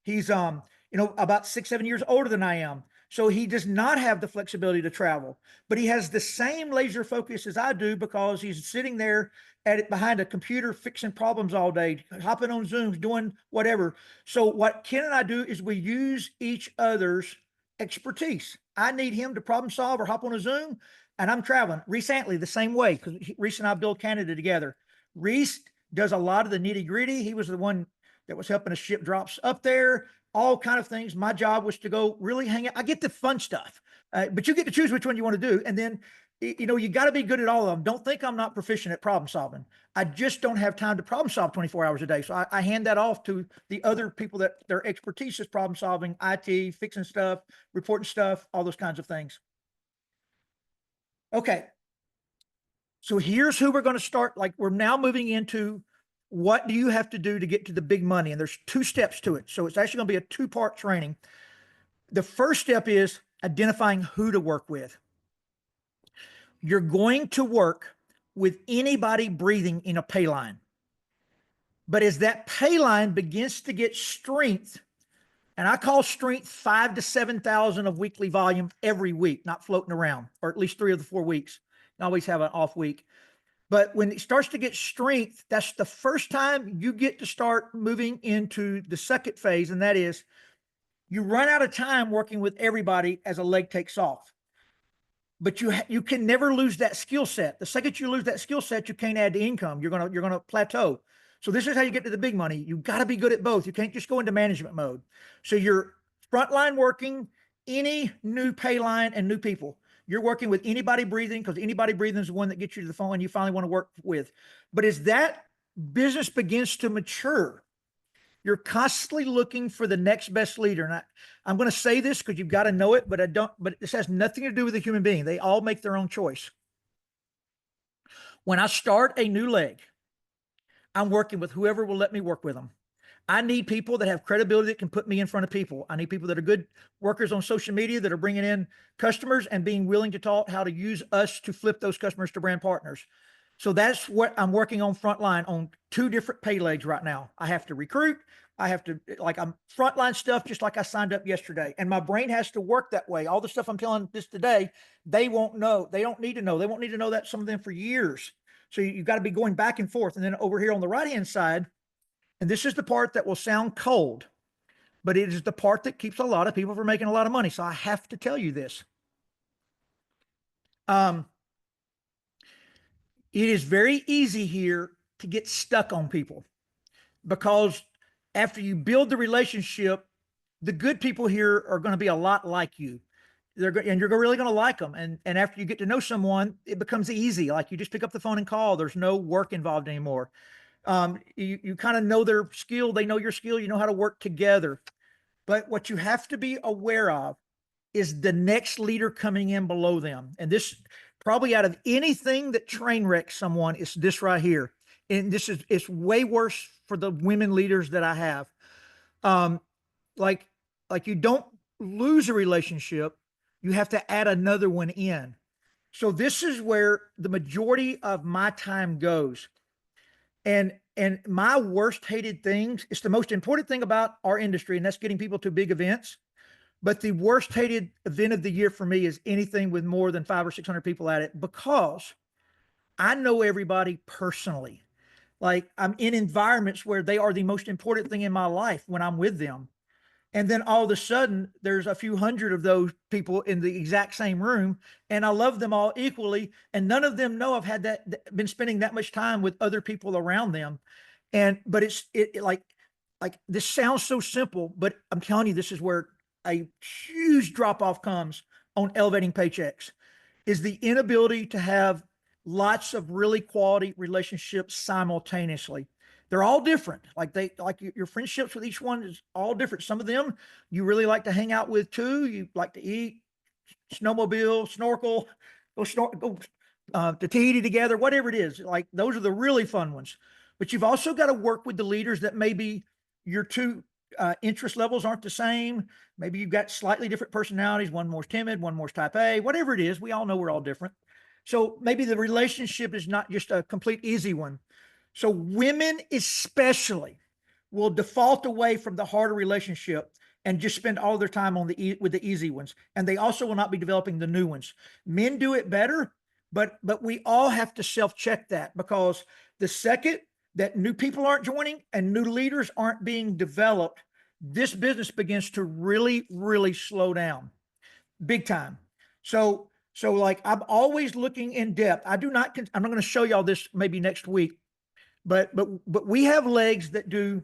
[SPEAKER 4] He's about 6-7 years older than I am. So he does not have the flexibility to travel, but he has the same laser focus as I do because he's sitting there behind a computer fixing problems all day, hopping on Zooms, doing whatever. So what Ken and I do is we use each other's expertise. I need him to problem solve or hop on a Zoom, and I'm traveling. Reese Antley, the same way, because Reese and I build Canada together. Reese does a lot of the nitty gritty. He was the one that was helping us ship drops up there. all kind of things. My job was to go really hang out. I get the fun stuff, but you get to choose which one you want to do. And then, you got to be good at all of them. Don't think I'm not proficient at problem solving. I just don't have time to problem solve 24 hours a day. So I hand that off to the other people that their expertise is problem solving, IT, fixing stuff, reporting stuff, all those kinds of things. Okay. So here's who we're going to start. Like, we're now moving into what do you have to do to get to the big money? And there's 2 steps to it. So it's actually going to be a 2-part training. The first step is identifying who to work with. You're going to work with anybody breathing in a pay line. But as that pay line begins to get strength, and I call strength 5,000 to 7,000 of weekly volume every week, not floating around, or at least 3 of the 4 weeks. I always have an off week. But when it starts to get strength, that's the first time you get to start moving into the second phase. And that is, you run out of time working with everybody as a leg takes off. But you can never lose that skill set. The second you lose that skill set, you can't add the income. You're gonna plateau. So this is how you get to the big money. You got to be good at both. You can't just go into management mode. So you're frontline working any new pay line and new people. You're working with anybody breathing, because anybody breathing is the one that gets you to the phone you finally want to work with. But as that business begins to mature, you're constantly looking for the next best leader. And I'm going to say this because you've got to know it, but this has nothing to do with a human being. They all make their own choice. When I start a new leg, I'm working with whoever will let me work with them. I need people that have credibility that can put me in front of people. I need people that are good workers on social media that are bringing in customers and being willing to taught how to use us to flip those customers to brand partners. So that's what I'm working on frontline on 2 different pay legs right now. I have to recruit. I'm frontline stuff, just like I signed up yesterday. And my brain has to work that way. All the stuff I'm telling this today, they won't know. They don't need to know. They won't need to know that, some of them, for years. So you've got to be going back and forth. And then over here on the right-hand side, and this is the part that will sound cold, but it is the part that keeps a lot of people from making a lot of money. So I have to tell you this. It is very easy here to get stuck on people, because after you build the relationship, the good people here are going to be a lot like you. And you're really going to like them. And after you get to know someone, it becomes easy. Like, you just pick up the phone and call. There's no work involved anymore. You kind of know their skill. They know your skill. You know how to work together. But what you have to be aware of is the next leader coming in below them. And this, probably out of anything that train wrecks someone, is this right here. And it's way worse for the women leaders that I have. Like you don't lose a relationship. You have to add another one in. So this is where the majority of my time goes. And my worst hated things, it's the most important thing about our industry, and that's getting people to big events. But the worst hated event of the year for me is anything with more than 500 or 600 people at it, because I know everybody personally. Like, I'm in environments where they are the most important thing in my life when I'm with them. And then all of a sudden, there's a few hundred of those people in the exact same room, and I love them all equally. And none of them know I've had been spending that much time with other people around them. But it's like this sounds so simple, but I'm telling you, this is where a huge drop off comes on elevating paychecks, is the inability to have lots of really quality relationships simultaneously. They're all different. Your friendships with each one is all different. Some of them you really like to hang out with too. You like to eat, snowmobile, snorkel, go to Tahiti together, whatever it is. Like, those are the really fun ones. But you've also got to work with the leaders that maybe your 2 interest levels aren't the same. Maybe you've got slightly different personalities. One more timid, one more type A, whatever it is. We all know we're all different. So maybe the relationship is not just a complete easy one. So women especially will default away from the harder relationship and just spend all their time with the easy ones. And they also will not be developing the new ones. Men do it better, but we all have to self-check that, because the second that new people aren't joining and new leaders aren't being developed, this business begins to really, really slow down big time. So like, I'm always looking in depth. I'm not going to show y'all this maybe next week, but we have legs that do,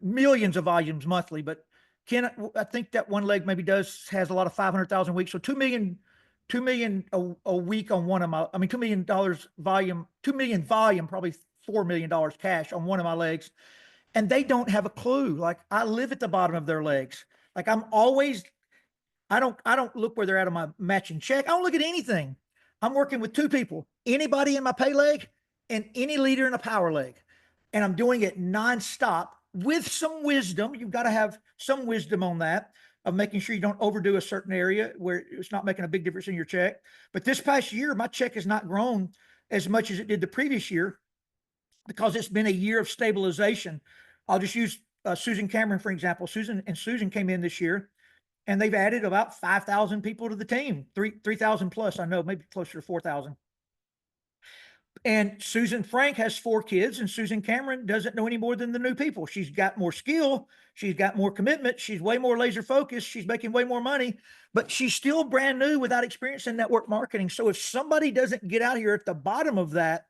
[SPEAKER 4] millions of volumes monthly, but Ken, I think that one leg maybe has a lot of 500,000 weeks. So 2 million a week on one of my, I mean, $2 million volume, 2 million volume, probably $4 million cash on one of my legs. And they don't have a clue. Like I live at the bottom of their legs. Like I'm always, I don't look where they're at on my matching check. I don't look at anything. I'm working with two people, anybody in my pay leg and any leader in a power leg. And I'm doing it nonstop with some wisdom. You've got to have some wisdom on that of making sure you don't overdo a certain area where it's not making a big difference in your check. But this past year, my check has not grown as much as it did the previous year because it's been a year of stabilization. I'll just use Susan Cameron, for example. Susan came in this year and they've added about 5,000 people to the team, 3,000 plus, I know, maybe closer to 4,000. And Susan Frank has 4 kids, and Susan Cameron doesn't know any more than the new people. She's got more skill. She's got more commitment. She's way more laser focused. She's making way more money, but she's still brand new without experience in network marketing. So if somebody doesn't get out here at the bottom of that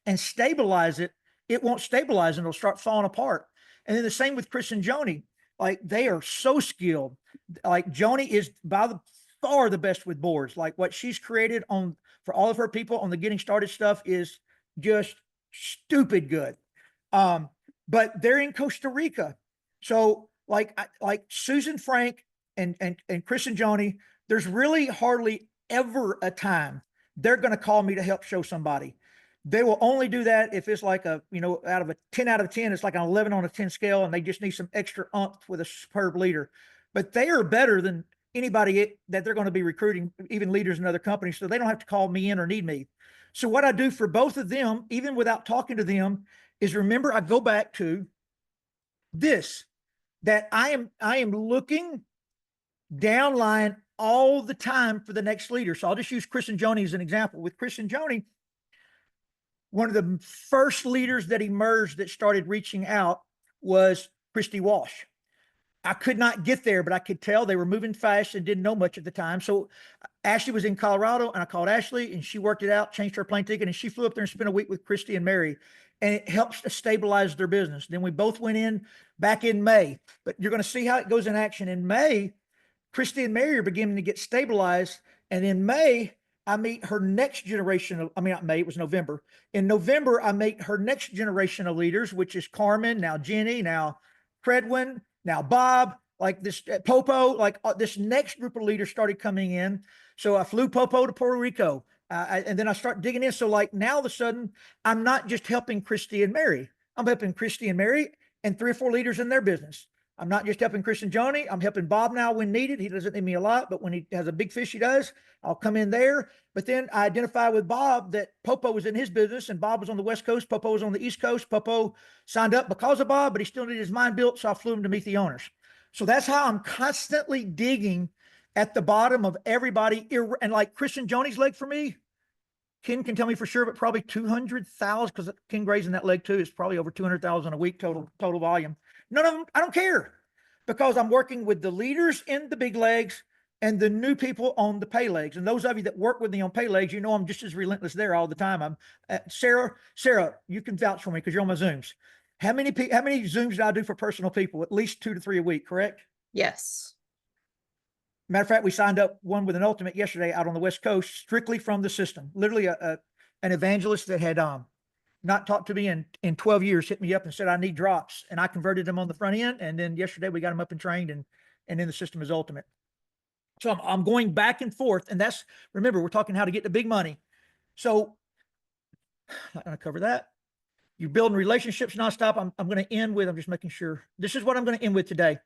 [SPEAKER 4] and stabilize it, it won't stabilize and it'll start falling apart. And then the same with Chris and Joni. Like they are so skilled. Like Joni is by far the best with boards. Like what she's created for all of her people on the getting started stuff is just stupid good. But they're in Costa Rica. So like Susan Frank and Chris and Joni, there's really hardly ever a time they're going to call me to help show somebody. They will only do that if it's like out of a 10 out of 10, it's like an 11 on a 10 scale and they just need some extra oomph with a superb leader. But they are better than anybody that they're going to be recruiting, even leaders in other companies. So they don't have to call me in or need me. So what I do for both of them, even without talking to them, is remember, I go back to this, that I am looking downline all the time for the next leader. So I'll just use Chris and Joni as an example. With Chris and Joni, one of the first leaders that emerged that started reaching out was Christy Walsh. I could not get there, but I could tell they were moving fast and didn't know much at the time. So Ashley was in Colorado and I called Ashley and she worked it out, changed her plane ticket, and she flew up there and spent a week with Christy and Mary. And it helps to stabilize their business. Then we both went in back in May, but you're going to see how it goes in action. In May, Christy and Mary are beginning to get stabilized. And in May, I meet her next generation of, not May, it was November. In November, I meet her next generation of leaders, which is Carmen, now Jenny, now Credwin, now Bob, like this Popo, like this next group of leaders started coming in. So I flew Popo to Puerto Rico. And then I start digging in. So like now all of a sudden, I'm not just helping Christy and Mary. I'm helping Christy and Mary and 3 or 4 leaders in their business. I'm not just helping Chris and Joni. I'm helping Bob now when needed. He doesn't need me a lot, but when he has a big fish he does, I'll come in there. But then I identify with Bob that Popo was in his business and Bob was on the West Coast. Popo was on the East Coast. Popo signed up because of Bob, but he still needed his mind built. So I flew him to meet the owners. So that's how I'm constantly digging at the bottom of everybody. And like Chris and Joni's leg for me, Ken can tell me for sure, but probably 200,000, because Ken grazing that leg too is probably over 200,000 a week total volume. None of them, I don't care, because I'm working with the leaders in the big legs and the new people on the pay legs. And those of you that work with me on pay legs, I'm just as relentless there all the time. I'm Sarah, you can vouch for me because you're on my Zooms. How many Zooms do I do for personal people? At least 2 to 3 a week, correct?
[SPEAKER 6] Yes.
[SPEAKER 4] Matter of fact, we signed up one with an ultimate yesterday out on the West Coast, strictly from the system. Literally an evangelist that had not talked to me in 12 years hit me up and said, I need drops. And I converted them on the front end. And then yesterday we got them up and trained and in the system is ultimate. So I'm going back and forth. And remember, we're talking how to get the big money. So I'm not going to cover that. You're building relationships nonstop. I'm going to end with, I'm just making sure. This is what I'm going to end with today.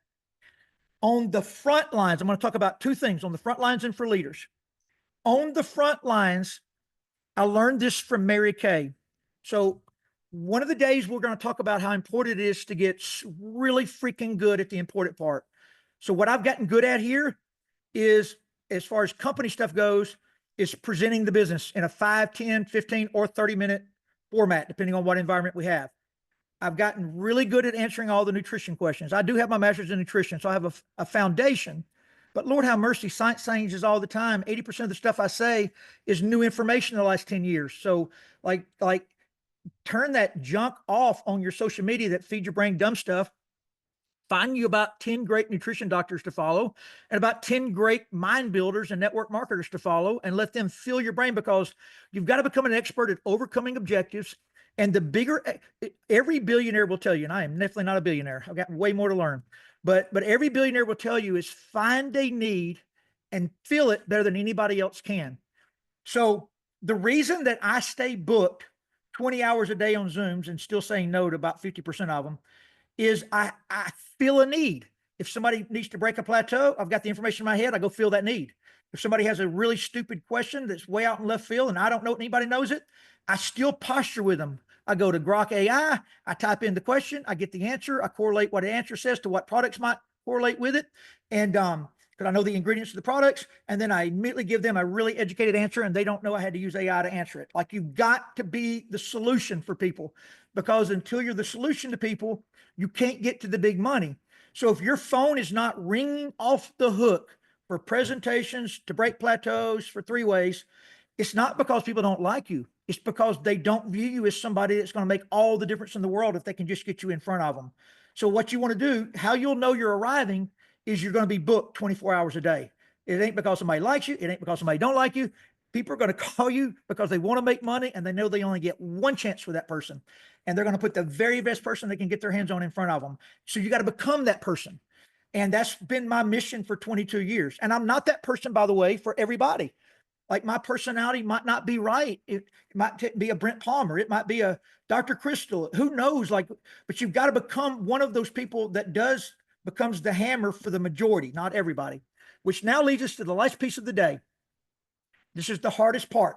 [SPEAKER 4] On the front lines, I'm going to talk about 2 things on the front lines and for leaders. On the front lines, I learned this from Mary Kay. So one of the days we're going to talk about how important it is to get really freaking good at the important part. So what I've gotten good at here is, as far as company stuff goes, is presenting the business in a 5, 10, 15, or 30-minute format, depending on what environment we have. I've gotten really good at answering all the nutrition questions. I do have my master's in nutrition, so I have a foundation, but Lord have mercy, science changes all the time. 80% of the stuff I say is new information in the last 10 years. So like turn that junk off on your social media that feeds your brain dumb stuff find you about 10 great nutrition doctors to follow and about 10 great mind builders and network marketers to follow, and let them fill your brain, because you've got to become an expert at overcoming objectives. And the bigger, every billionaire will tell you, and I am definitely not a billionaire, I've got way more to learn, but every billionaire will tell you is find a need and fill it better than anybody else can. So the reason that I stay booked 20 hours a day on Zooms and still saying no to about 50% of them is I feel a need. If somebody needs to break a plateau, I've got the information in my head, I go fill that need. If somebody has a really stupid question that's way out in left field and I don't know if anybody knows it, I still posture with them. I go to Grok AI, I type in the question, I get the answer, I correlate what the answer says to what products might correlate with it. And because I know the ingredients of the products, and then I immediately give them a really educated answer, and they don't know I had to use AI to answer it. Like, you've got to be the solution for people, because until you're the solution to people, you can't get to the big money. So if your phone is not ringing off the hook for presentations, to break plateaus, for three-ways, it's not because people don't like you. It's because they don't view you as somebody that's going to make all the difference in the world if they can just get you in front of them. So what you want to do, how you'll know you're arriving, is you're going to be booked 24 hours a day. It ain't because somebody likes you. It ain't because somebody don't like you. People are going to call you because they want to make money, and they know they only get one chance with that person. And they're going to put the very best person they can get their hands on in front of them. So you got to become that person. And that's been my mission for 22 years. And I'm not that person, by the way, for everybody. Like, my personality might not be right. It might be a Brent Palmer. It might be a Dr. Crystal. Who knows? Like, but you've got to become one of those people that becomes the hammer for the majority, not everybody. Which now leads us to the last piece of the day. This is the hardest part.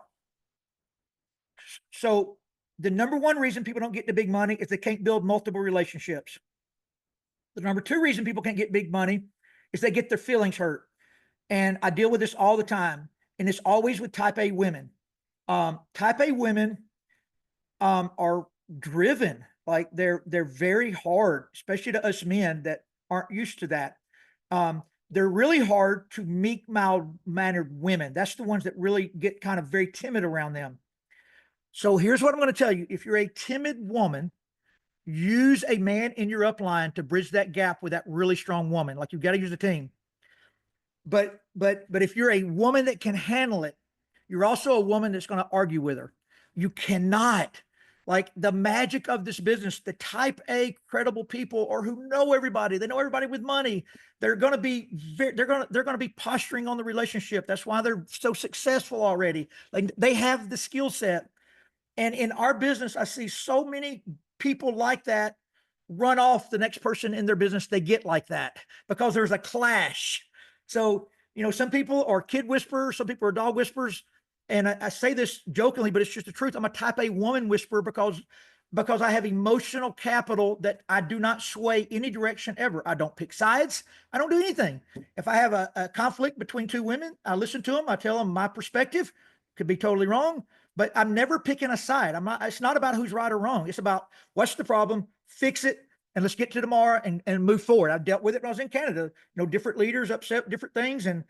[SPEAKER 4] So the number one reason people don't get to big money is they can't build multiple relationships. The number two reason people can't get big money is they get their feelings hurt. And I deal with this all the time. And it's always with type A women. Type A women are driven. Like, they're very hard, especially to us men that aren't used to that. They're really hard to meek, mild-mannered women. That's the ones that really get kind of very timid around them. So here's what I'm going to tell you. If you're a timid woman, use a man in your upline to bridge that gap with that really strong woman. Like, you've got to use a team. But if you're a woman that can handle it, you're also a woman that's going to argue with her. You cannot. Like, the magic of this business, the type A credible people, or who know everybody, they know everybody with money. They're going to be they're going to be posturing on the relationship. That's why they're so successful already. Like, they have the skill set. And in our business, I see so many people like that run off the next person in their business they get like that, because there's a clash. So, some people are kid whisperers, some people are dog whisperers. And I say this jokingly, but it's just the truth. I'm a type A woman whisperer because I have emotional capital that I do not sway any direction ever. I don't pick sides. I don't do anything. If I have a conflict between two women, I listen to them. I tell them my perspective. Could be totally wrong, but I'm never picking a side. It's not about who's right or wrong. It's about what's the problem, fix it, and let's get to tomorrow and move forward. I've dealt with it when I was in Canada. Different leaders upset different things, and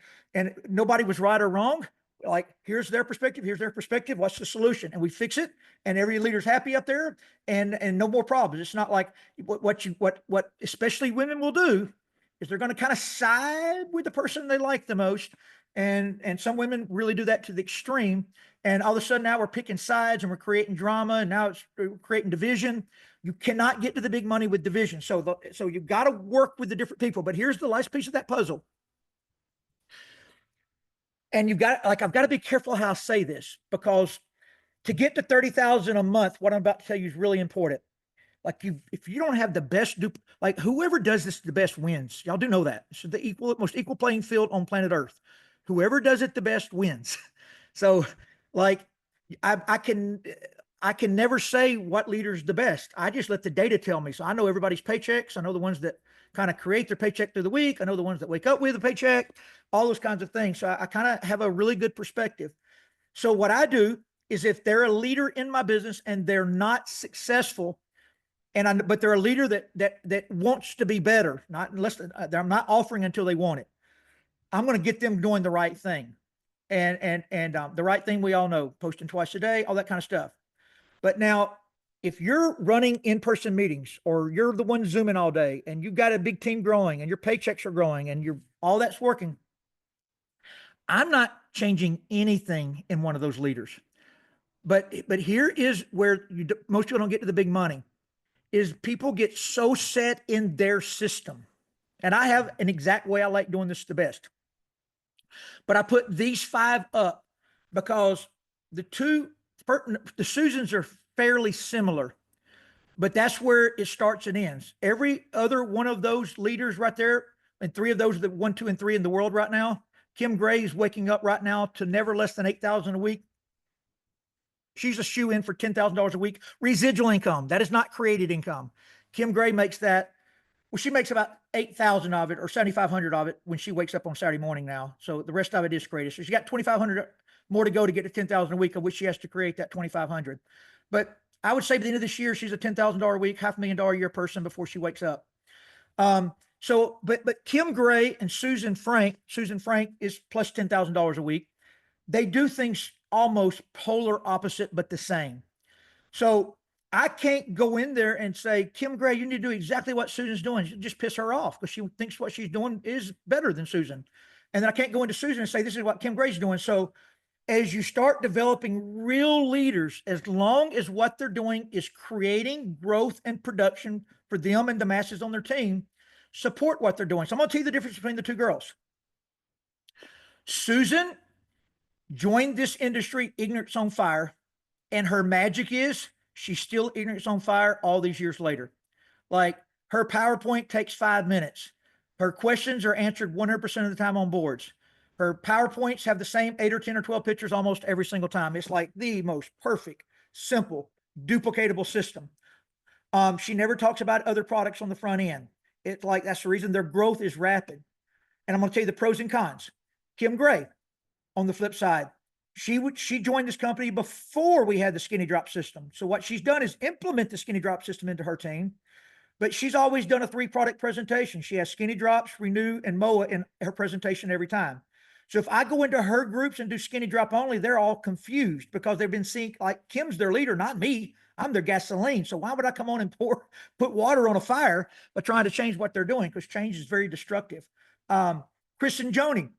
[SPEAKER 4] nobody was right or wrong. Like, here's their perspective, here's their perspective, what's the solution? And we fix it, and every leader's happy up there, and no more problems. It's not like what especially women will do is they're going to kind of side with the person they like the most. And some women really do that to the extreme. And all of a sudden now we're picking sides and we're creating drama, and now it's creating division. You cannot get to the big money with division. So you've got to work with the different people. But here's the last piece of that puzzle. And I've got to be careful how I say this, because to get to 30,000 a month, what I'm about to tell you is really important. Like, if you don't have the best like, whoever does this the best wins. Y'all do know that. It's the most equal playing field on planet Earth. Whoever does it the best wins. So, like, I can never say what leader's the best. I just let the data tell me. So I know everybody's paychecks. I know the ones that kind of create their paycheck through the week. I know the ones that wake up with a paycheck, all those kinds of things. So I kind of have a really good perspective. So what I do is, if they're a leader in my business and they're not successful, but they're a leader that wants to be better, not unless I'm not offering until they want it, I'm going to get them doing the right thing. And the right thing, we all know, posting twice a day, all that kind of stuff. But now, if you're running in-person meetings or you're the one Zooming all day and you've got a big team growing and your paychecks are growing and all that's working, I'm not changing anything in one of those leaders. But here is where most people don't get to the big money, is people get so set in their system. And I have an exact way I like doing this the best. But I put these 5 up because the Susans are fairly similar, but that's where it starts and ends. Every other one of those leaders right there, and 3 of those are the 1, 2, and 3 in the world right now. Kim Gray is waking up right now to never less than $8,000 a week. She's a shoe in for $10,000 a week. Residual income. That is not created income. Kim Gray makes that. Well, she makes about 8,000 of it or 7,500 of it when she wakes up on Saturday morning now. So the rest of it is created. So she got 2,500 more to go to get to 10,000 a week, of which she has to create that 2,500. But I would say by the end of this year, she's a $10,000 a week, $500,000 a year person before she wakes up. But Kim Gray and Susan Frank is plus $10,000 a week. They do things almost polar opposite, but the same. So I can't go in there and say, Kim Gray, you need to do exactly what Susan's doing. Just piss her off because she thinks what she's doing is better than Susan. And then I can't go into Susan and say, this is what Kim Gray's doing. So as you start developing real leaders, as long as what they're doing is creating growth and production for them and the masses on their team, support what they're doing. So I'm going to tell you the difference between the 2 girls. Susan joined this industry ignorance on fire, and her magic is she's still ignorance on fire all these years later. Like, her PowerPoint takes 5 minutes. Her questions are answered 100% of the time on boards. Her PowerPoints have the same 8 or 10 or 12 pictures almost every single time. It's like the most perfect, simple, duplicatable system. She never talks about other products on the front end. It's like, that's the reason their growth is rapid. And I'm going to tell you the pros and cons. Kim Gray, on the flip side, she joined this company before we had the skinny drop system. So what she's done is implement the skinny drop system into her team, but she's always done a 3-product presentation. She has skinny drops, renew, and MOA in her presentation every time. So if I go into her groups and do skinny drop only, they're all confused because they've been seeing, like, Kim's their leader, not me. I'm their gasoline. So why would I come on and put water on a fire by trying to change what they're doing? Because change is very destructive. Chris and Joni,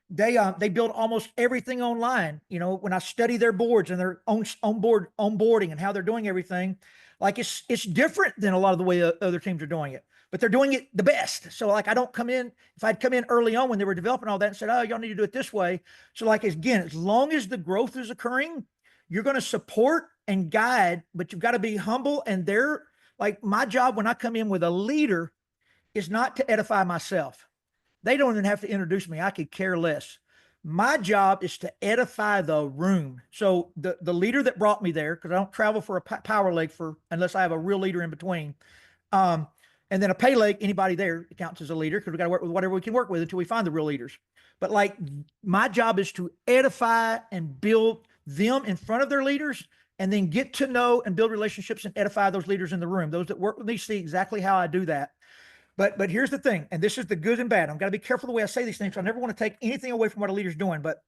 [SPEAKER 4] they build almost everything online. You know, when I study their boards and their onboarding and how they're doing everything, like, it's different than a lot of the way other teams are doing it, but they're doing it the best. So, like, I don't come in, if I'd come in early on when they were developing all that and said, oh, y'all need to do it this way. So, like, again, as long as the growth is occurring, you're going to support and guide, but you've got to be humble. And like, my job when I come in with a leader is not to edify myself. They don't even have to introduce me. I could care less. My job is to edify the room. So the leader that brought me there, because I don't travel for a power leg unless I have a real leader in between. And then a pay leg, anybody there counts as a leader because we got to work with whatever we can work with until we find the real leaders. But, like, my job is to edify and build them in front of their leaders, and then get to know and build relationships and edify those leaders in the room. Those that work with me see exactly how I do that. But here's the thing, and this is the good and bad. I'm going to be careful the way I say these things. So I never want to take anything away from what a leader's doing. But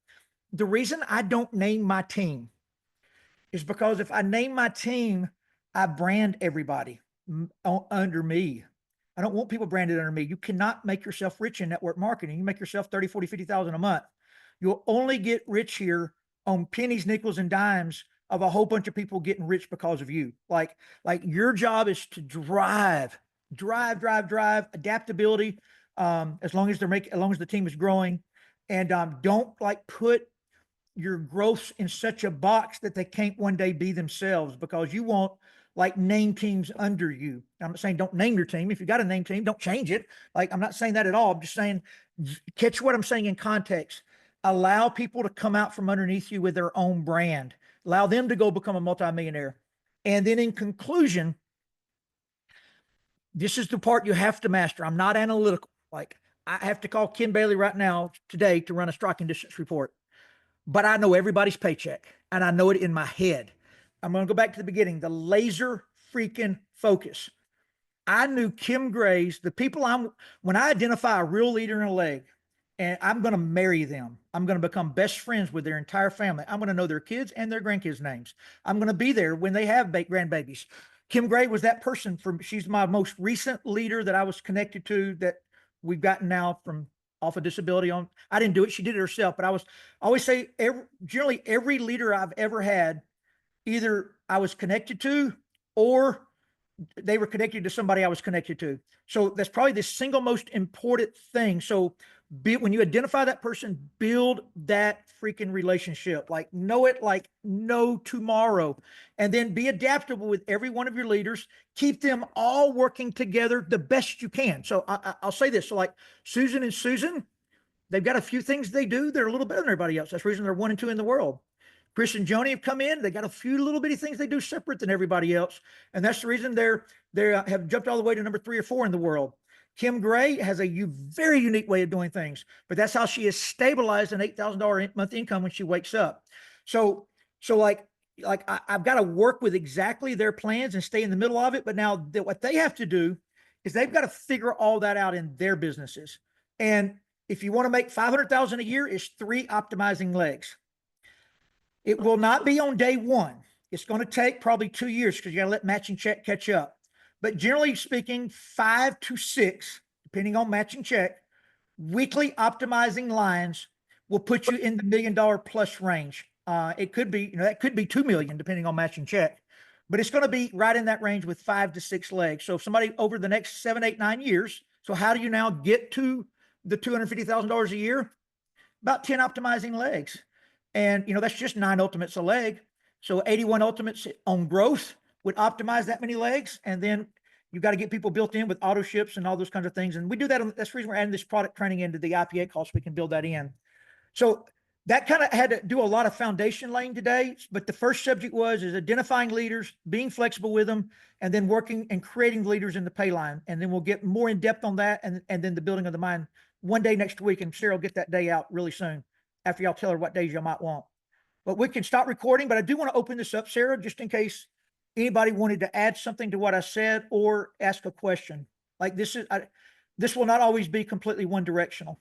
[SPEAKER 4] the reason I don't name my team is because if I name my team, I brand everybody under me. I don't want people branded under me. You cannot make yourself rich in network marketing. You make yourself 30, 40, 50,000 a month. You'll only get rich here on pennies, nickels, and dimes of a whole bunch of people getting rich because of you. Like your job is to drive adaptability. As long as the team is growing, and don't like put your growth in such a box that they can't one day be themselves, because you won't like name teams under you. I'm not saying don't name your team. If you got a name team, don't change it. Like, I'm not saying that at all. I'm just saying, catch what I'm saying in context. Allow people to come out from underneath you with their own brand. Allow them to go become a multimillionaire. And then in conclusion, this is the part you have to master. I'm not analytical. Like, I have to call Ken Bailey right now today to run a striking distance report, but I know everybody's paycheck and I know it in my head. I'm going to go back to the beginning, the laser freaking focus. I knew Kim Gray's, the people when I identify a real leader in a leg, and I'm going to marry them. I'm going to become best friends with their entire family. I'm going to know their kids and their grandkids' names. I'm going to be there when they have grandbabies. Kim Gray was that person she's my most recent leader that I was connected to that we've gotten now from off of disability on. I didn't do it. She did it herself, but I always say generally every leader I've ever had, either I was connected to or they were connected to somebody I was connected to. So that's probably the single most important thing. So when you identify that person, build that freaking relationship, like know it like no tomorrow, and then be adaptable with every one of your leaders. Keep them all working together the best you can. So I'll say this. So like Susan and Susan, they've got a few things they do. They're a little better than everybody else. That's the reason they're 1 and 2 in the world. Chris and Joni have come in. They got a few little bitty things they do separate than everybody else. And that's the reason they have jumped all the way to number 3 or 4 in the world. Kim Gray has a very unique way of doing things, but that's how she has stabilized an $8,000 month income when she wakes up. So I've got to work with exactly their plans and stay in the middle of it. But now what they have to do is they've got to figure all that out in their businesses. And if you want to make $500,000 a year, it's 3 optimizing legs. It will not be on day 1. It's going to take probably 2 years because you got to let matching check catch up. But generally speaking, 5 to 6, depending on matching check, weekly optimizing lines will put you in the $1 million plus range. It could be, that could be 2 million depending on matching check, but it's going to be right in that range with 5 to 6 legs. So if somebody over the next 7, 8, 9 years, so how do you now get to the $250,000 a year? About 10 optimizing legs. And, that's just 9 ultimates a leg. So 81 ultimates on growth would optimize that many legs. And then you've got to get people built in with auto ships and all those kinds of things. And we do that. That's the reason we're adding this product training into the IPA call so we can build that in. So that kind of had to do a lot of foundation laying today. But the first subject is identifying leaders, being flexible with them, and then working and creating leaders in the pay line. And then we'll get more in depth on that. And then the building of the mind one day next week. And Sarah will get that day out really soon after y'all tell her what days y'all might want. But we can stop recording, but I do want to open this up, Sarah, just in case anybody wanted to add something to what I said or ask a question. Like this will not always be completely one directional.